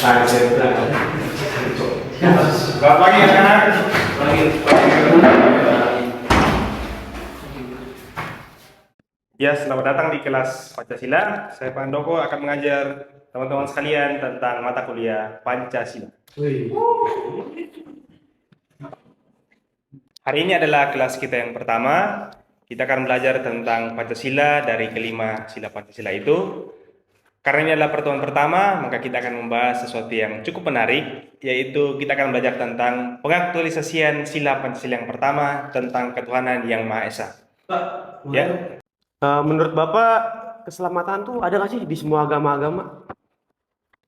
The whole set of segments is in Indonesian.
Selamat pagi anak-anak. Ya, selamat datang di kelas Pancasila. Saya Pak Handoko akan mengajar teman-teman sekalian tentang mata kuliah Pancasila. Hari ini adalah kelas kita yang pertama. Kita akan belajar tentang Pancasila dari kelima sila Pancasila itu. Karena ini adalah pertemuan pertama, maka kita akan membahas sesuatu yang cukup menarik, yaitu kita akan belajar tentang pengaktualisasian sila Pancasila yang pertama tentang ketuhanan yang Maha Esa. Ya. Menurut Bapak, keselamatan tuh ada nggak sih di semua agama-agama?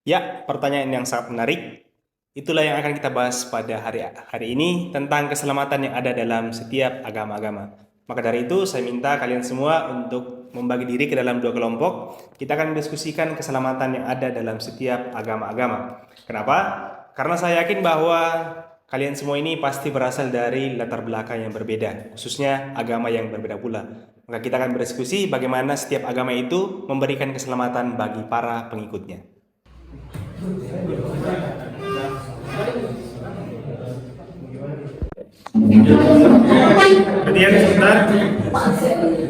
Ya, pertanyaan yang sangat menarik. Itulah yang akan kita bahas pada hari ini tentang keselamatan yang ada dalam setiap agama-agama. Maka dari itu, saya minta kalian semua untuk membagi diri ke dalam dua kelompok. Kita akan mendiskusikan keselamatan yang ada dalam setiap agama-agama. Kenapa? Karena saya yakin bahwa kalian semua ini pasti berasal dari latar belakang yang berbeda, khususnya agama yang berbeda pula. Maka kita akan berdiskusi bagaimana setiap agama itu memberikan keselamatan bagi para pengikutnya. Perhatian sebentar.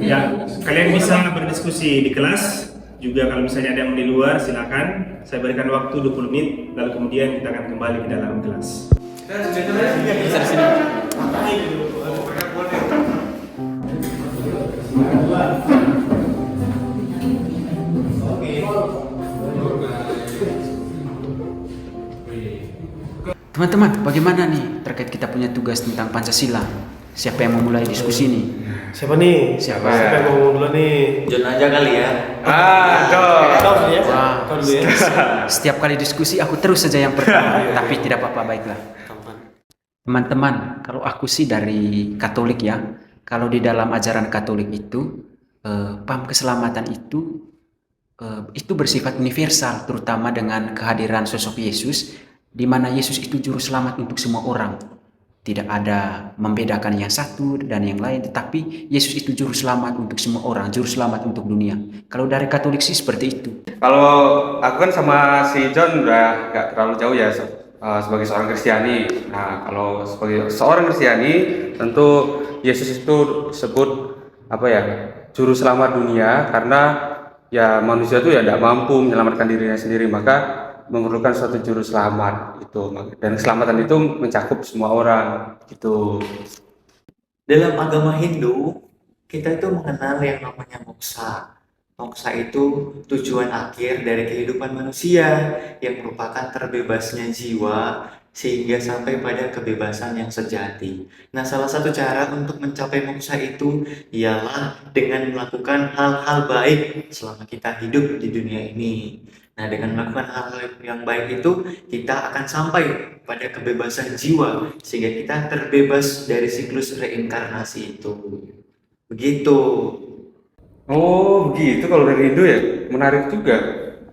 Ya, kalian bisa berdiskusi di kelas. Juga kalau misalnya ada yang di luar, silakan. Saya berikan waktu 20 menit, lalu kemudian kita akan kembali ke dalam kelas. Teman-teman, bagaimana nih terkait kita punya tugas tentang Pancasila? Siapa yang mau mulai diskusi nih? Siapa nih? Siapa? Siapa yang mau dulu nih? John aja kali ya. Kau dulu ya? Wah, Kau dulu ya? setiap kali diskusi aku terus saja yang pertama, tapi tidak apa-apa, baiklah. Teman-teman, kalau aku sih dari Katolik ya. Kalau di dalam ajaran Katolik itu, paham keselamatan itu bersifat universal, terutama dengan kehadiran sosok Yesus, di mana Yesus itu juru selamat untuk semua orang. Tidak ada membedakan yang satu dan yang lain, tetapi Yesus itu juru selamat untuk semua orang, juru selamat untuk dunia. Kalau dari Katolik sih seperti itu. Kalau aku kan sama si John udah gak terlalu jauh ya sebagai seorang Kristiani. Nah, kalau sebagai seorang Kristiani, tentu Yesus itu disebut juru selamat dunia, karena ya manusia itu ya tidak mampu menyelamatkan dirinya sendiri, maka memerlukan suatu juru selamat itu, dan keselamatan itu mencakup semua orang gitu. Dalam agama Hindu, kita itu mengenal yang namanya moksa. Moksa itu tujuan akhir dari kehidupan manusia yang merupakan terbebasnya jiwa sehingga sampai pada kebebasan yang sejati. Nah, salah satu cara untuk mencapai moksa itu ialah dengan melakukan hal-hal baik selama kita hidup di dunia ini. Nah, dengan melakukan hal-hal yang baik itu, kita akan sampai pada kebebasan jiwa, sehingga kita terbebas dari siklus reinkarnasi itu. Begitu. Oh begitu, kalau dari Hindu ya, menarik juga.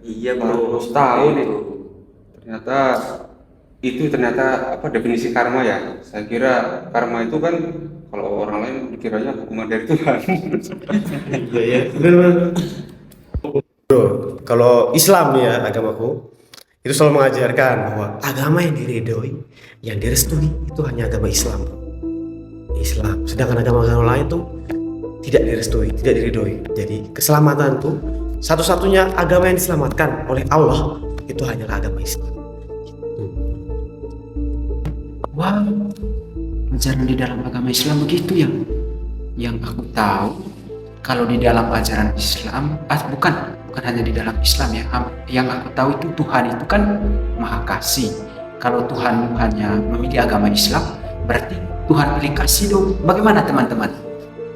Iya Baru bro. tahu nih. Itu. Ternyata definisi karma ya. Saya kira karma itu kan kalau orang lain dikiranya hukuman dari Tuhan. Iya ya. Benar. Bro, kalau Islam nih ya, agamaku itu selalu mengajarkan bahwa agama yang diridhoi, yang direstui itu hanya agama Islam. Islam. Sedangkan agama-agama lain tuh tidak direstui, tidak diridhoi. Jadi keselamatan tuh satu-satunya agama yang diselamatkan oleh Allah itu hanyalah agama Islam. Wow, ajaran di dalam agama Islam begitu ya. Yang aku tahu, kalau di dalam ajaran Islam, bukan hanya di dalam Islam ya. Yang aku tahu itu Tuhan itu kan Maha Kasih. Kalau Tuhan hanya memilih agama Islam, berarti Tuhan pilih kasih dong. Bagaimana teman-teman?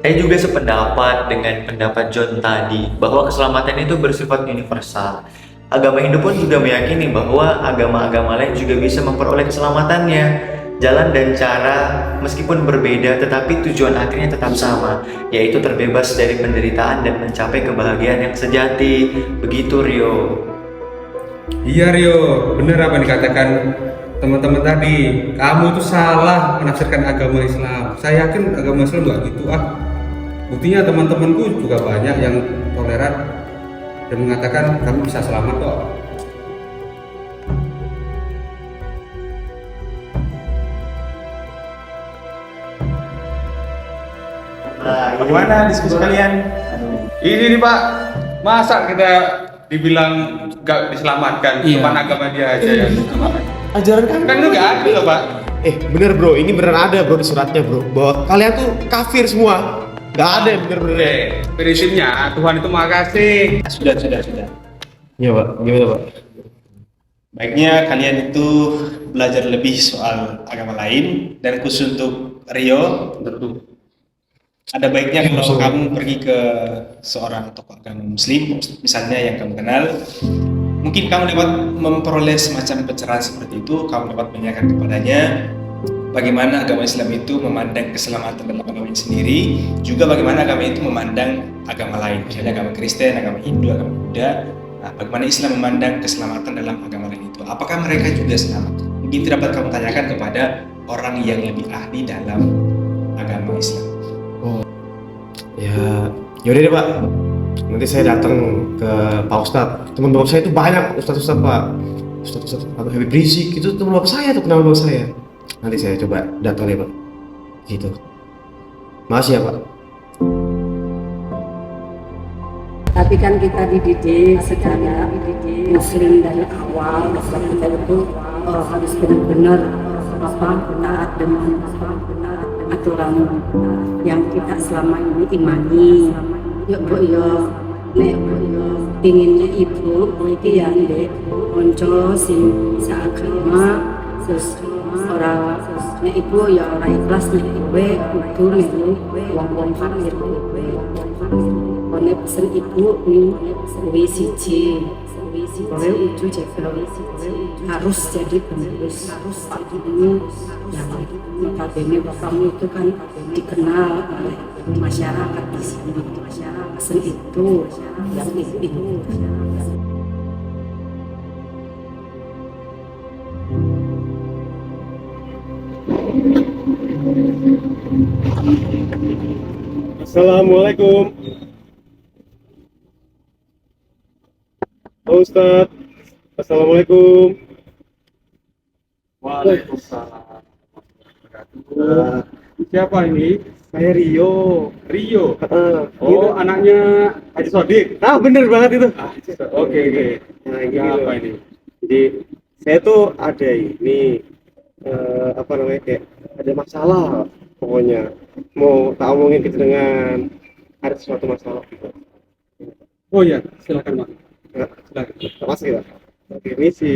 Saya juga sependapat dengan pendapat John tadi, bahwa keselamatan itu bersifat universal. Agama Hindu pun juga meyakini bahwa agama-agama lain juga bisa memperoleh keselamatannya. Jalan dan cara meskipun berbeda, tetapi tujuan akhirnya tetap sama, yaitu terbebas dari penderitaan dan mencapai kebahagiaan yang sejati. Begitu Rio. Iya Rio, bener apa yang dikatakan teman-teman tadi. Kamu itu salah menafsirkan agama Islam. Saya yakin agama Islam nggak gitu Buktinya teman-temanku juga banyak yang toleran dan mengatakan kami bisa selamat kok. Bagaimana diskusi kalian? Ini nih Pak, masa kita dibilang gak diselamatkan, Iya. cuma agama dia aja ya. Ajaran kami Kan itu gak adil loh Pak. bener bro, ini beneran ada bro di suratnya bro, bahwa kalian tuh kafir semua. Gak ada yang bener-bener. Prinsipnya Tuhan itu maha kasih. Sudah. Iya pak, gimana pak? Baiknya kalian itu belajar lebih soal agama lain, dan khusus untuk Rio, Tentu. ada baiknya kalau kamu pergi ke seorang tokoh agama muslim, misalnya yang kamu kenal, mungkin kamu dapat memperoleh semacam pencerahan seperti itu. Kamu dapat menanyakan kepadanya bagaimana agama Islam itu memandang keselamatan dalam agama ini sendiri, juga bagaimana agama itu memandang agama lain, misalnya agama Kristen, agama Hindu, agama Buddha. Nah, bagaimana Islam memandang keselamatan dalam agama lain itu? Apakah mereka juga selamat? Mungkin itu dapat kamu tanyakan kepada orang yang lebih ahli dalam agama Islam. Ya, yaudah deh pak. Nanti saya datang ke Pak Ustadz. Teman bapak saya itu banyak ustadz pak. Ustadz Abang Habib Rizik itu teman bapak saya tuh, kenal bapak saya. Nanti saya coba datang deh pak. Gitu. Makasih ya pak. Tapi kan kita dididik secara muslim dari awal bahwa kita itu harus benar-benar taat dengan aturan yang kita selama ini imani. Yuk bu yo, nek bu yo, pinginnya ibu, iki ya dek, konco sing seagama, terus orang nek ibu ya orang ikhlas nek gue kudu melu wong-wong fakir. Kone pesen ibu nih suwi siji, kowe uju jebel harus jadi penerus ini yang notabene bapakmu itu kan dikenal oleh masyarakat di sini. Pesen itu yang itu. Assalamualaikum. Pak Ustadz. Assalamualaikum. Waalaikumsalam. Siapa ini? Saya Rio. Rio. Oh, Oh, anaknya Haji Sodik. bener banget itu. Oke. Nah, Ya, gini apa loh. ini? Jadi saya tuh ada ini apa namanya, kayak ada masalah pokoknya, mau tak omongin gitu dengan ada sesuatu masalah gitu. Oh ya, silakan Pak. Nah, Silakan. lepas kita. Oke, ini si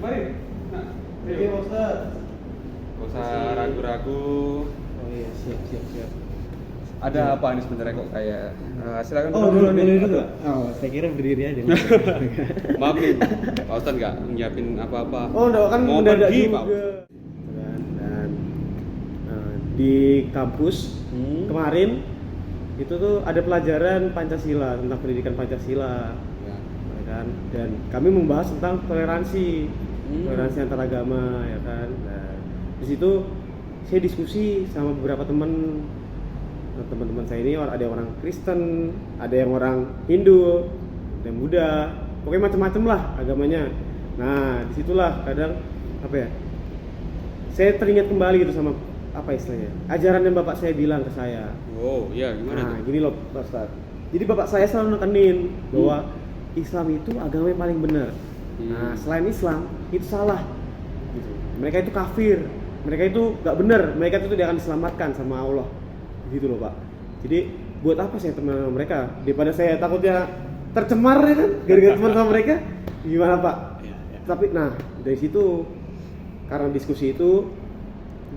Mari. Nah, Rio. Gak usah ragu-ragu. Oh iya, siap. Ada apa ini sebenarnya kok kayak silakan Oh, duduk nih. dulu. Oh, saya kira berdiri aja. Maaf nih, Pak Ustadz nggak nyiapin apa-apa. Oh, enggak, kan Mau mendadak pergi, juga. Pak. Dan di kampus kemarin itu tuh ada pelajaran Pancasila, tentang pendidikan Pancasila, Ya. ya kan? Dan kami membahas tentang toleransi, toleransi antar agama, ya kan? Nah, di situ saya diskusi sama beberapa teman-teman saya ini, ada yang orang Kristen, ada yang orang Hindu, ada yang Buddha, pokoknya macam-macam lah agamanya. Nah, disitulah kadang apa ya, saya teringat kembali gitu sama apa istilahnya, ajaran yang bapak saya bilang ke saya. Oh, iya gimana Nah, tuh? gini loh Pak Ustadz. Jadi bapak saya selalu nekenin bahwa Islam itu agama yang paling benar. Nah, selain Islam itu salah. Gitu. Mereka itu kafir. Mereka itu gak benar. Mereka itu tidak akan diselamatkan sama Allah. Gitu loh Pak. Jadi buat apa saya teman sama mereka? Daripada saya takutnya tercemar ya kan, gara-gara teman sama mereka. Gimana Pak? Tapi nah dari situ, karena diskusi itu,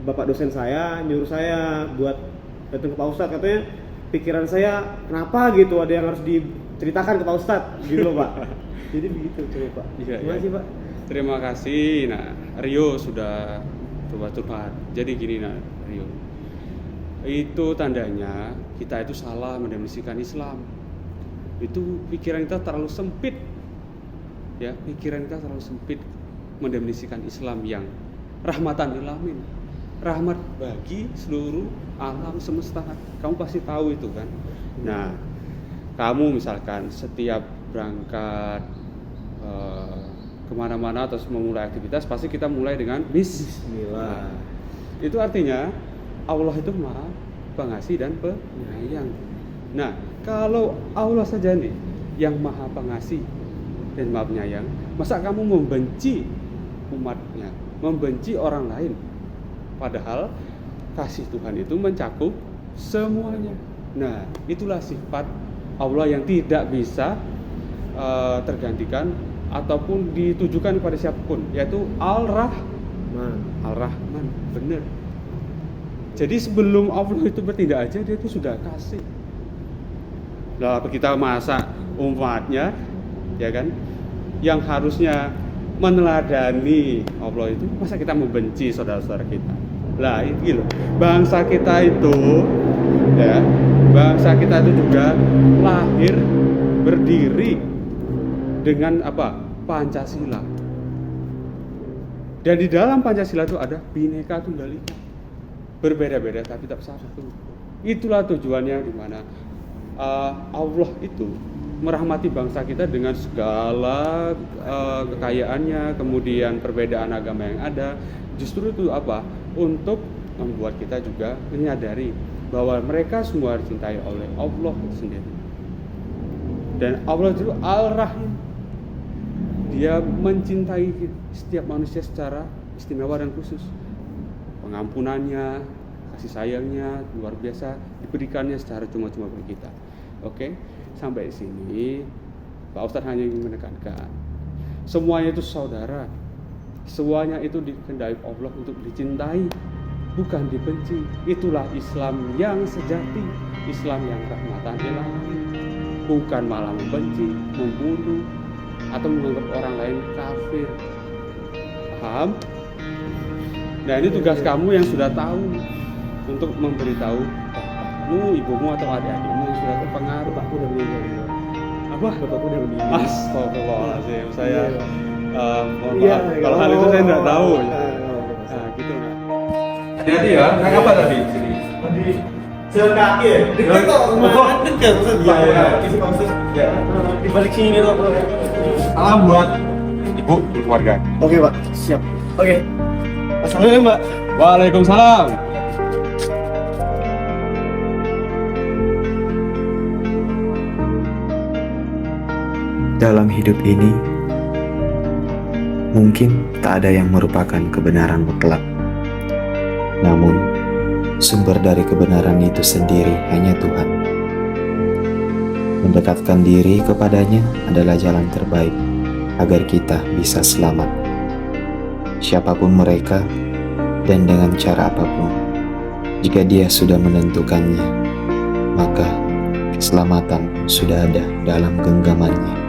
bapak dosen saya nyuruh saya buat datang ke Pak Ustadz, katanya pikiran saya kenapa gitu, ada yang harus diceritakan ke Pak Ustadz gitu loh Pak. Jadi begitu coba Pak. Iya, Terima iya. kasih Pak. Terima kasih. Nah, Rio sudah curhat. Jadi gini nah, Rio. Itu tandanya kita itu salah mendefinisikan Islam. Itu pikiran kita terlalu sempit. Ya, pikiran kita terlalu sempit mendefinisikan Islam yang rahmatan lil alamin. Rahmat bagi seluruh alam semesta. Kamu pasti tahu itu kan. Nah, kamu misalkan setiap berangkat kemana-mana atau memulai aktivitas, pasti kita mulai dengan Bismillah. Itu artinya Allah itu Maha Pengasih dan Penyayang. Nah, kalau Allah saja nih yang Maha Pengasih dan Maha Penyayang, masa kamu membenci umatnya, membenci orang lain? Padahal kasih Tuhan itu mencakup semuanya. Nah, itulah sifat Allah yang tidak bisa tergantikan ataupun ditujukan kepada siapapun, yaitu Al-Rahman. Benar. Jadi sebelum Allah itu bertindak aja, dia itu sudah kasih. Lah kita masa umatnya, ya kan, yang harusnya meneladani Allah itu, masa kita membenci saudara-saudara kita? Lah itu loh, bangsa kita itu juga lahir berdiri dengan apa? Pancasila. Dan di dalam Pancasila itu ada Bhinneka Tunggal Ika. Berbeda-beda tapi tetap satu. Itulah tujuannya, di mana Allah itu merahmati bangsa kita dengan segala kekayaannya, kemudian perbedaan agama yang ada. Justru itu apa? Untuk membuat kita juga menyadari bahwa mereka semua dicintai oleh Allah itu sendiri. Dan Allah itu Al-Rahim. Dia mencintai setiap manusia secara istimewa dan khusus. Pengampunannya, kasih sayangnya luar biasa, diberikannya secara cuma-cuma bagi kita. Oke, sampai sini Pak Ustadz hanya ingin menekankan, semuanya itu saudara, semuanya itu dikehendaki Allah untuk dicintai, bukan dibenci. Itulah Islam yang sejati, Islam yang rahmatan lil alamin, bukan malah membenci, membunuh, atau menganggap orang lain kafir. Paham? Nah, ini tugas kamu yang sudah tahu, untuk memberitahu bapakmu, ibumu, atau adik-adikmu yang sudah terpengaruh. Bapakku udah meninggal. Apa? Bapakku udah meninggal. Astagfirullahaladzim, saya mohon Iya, maaf kalau hal itu saya tidak tahu. Nah, gitu nah. Hati-hati ya, naik apa tadi? Di jalan kaki ya? Dekat kok, rumah dekat. Iya. Di balik sini loh. Salam buat ibu dan keluarga. Oke Pak, siap. Oke. Assalamualaikum Mbak. Waalaikumsalam. Dalam hidup ini, mungkin tak ada yang merupakan kebenaran mutlak. Namun, sumber dari kebenaran itu sendiri hanya Tuhan. Mendekatkan diri kepadanya adalah jalan terbaik agar kita bisa selamat. Siapapun mereka dan dengan cara apapun, jika Dia sudah menentukannya, maka keselamatan sudah ada dalam genggamannya.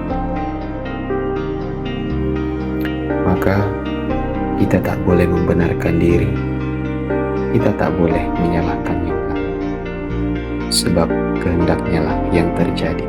Maka kita tak boleh membenarkan diri, kita tak boleh menyalahkan yang lain, sebab kehendaknya lah yang terjadi.